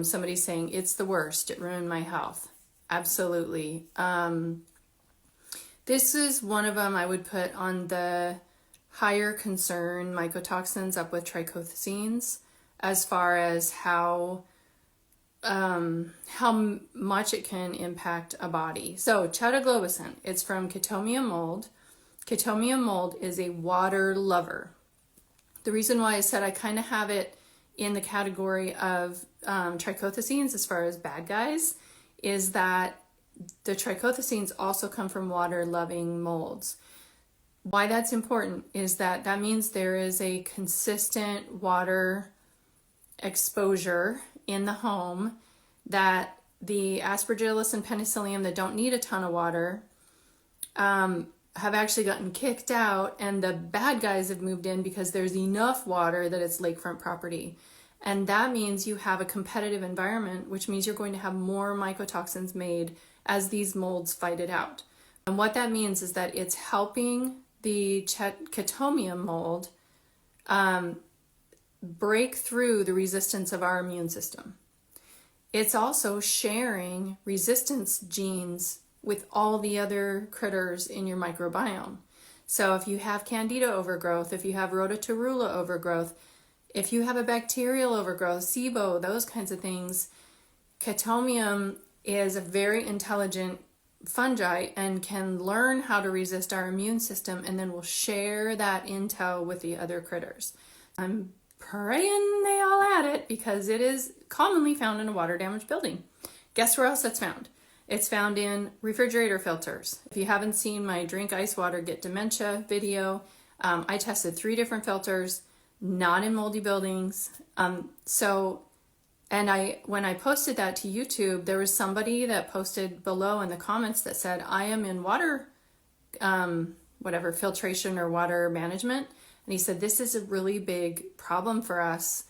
Somebody's saying, it's the worst. It ruined my health. Absolutely. This is one of them I would put on the higher concern mycotoxins up with trichothecenes as far as how much it can impact a body. So Chaetoglobosin, it's from Chaetomium mold. Chaetomium mold is a water lover. The reason why I said I kind of have it in the category of trichothecenes as far as bad guys is that the trichothecenes also come from water-loving molds. Why that's important is that that means there is a consistent water exposure in the home, that the aspergillus and penicillium that don't need a ton of water have actually gotten kicked out, and the bad guys have moved in because there's enough water that it's lakefront property. And that means you have a competitive environment, which means you're going to have more mycotoxins made as these molds fight it out. And what that means is that it's helping the Chaetomium mold break through the resistance of our immune system. It's also sharing resistance genes with all the other critters in your microbiome. So if you have candida overgrowth, if you have rhodotorula overgrowth, if you have a bacterial overgrowth, SIBO, those kinds of things, Chaetomium is a very intelligent fungi and can learn how to resist our immune system, and then will share that intel with the other critters. I'm praying they all add it because it is commonly found in a water damaged building. Guess where else that's found? It's found in refrigerator filters. If you haven't seen my Drink Ice Water Get Dementia video, I tested 3 different filters, not in moldy buildings. When I posted that to YouTube, there was somebody that posted below in the comments that said, I am in water, filtration or water management. And he said, this is a really big problem for us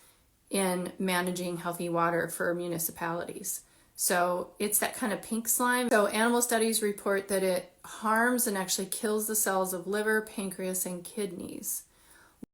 in managing healthy water for municipalities. So it's that kind of pink slime. So animal studies report that it harms and actually kills the cells of liver, pancreas, and kidneys.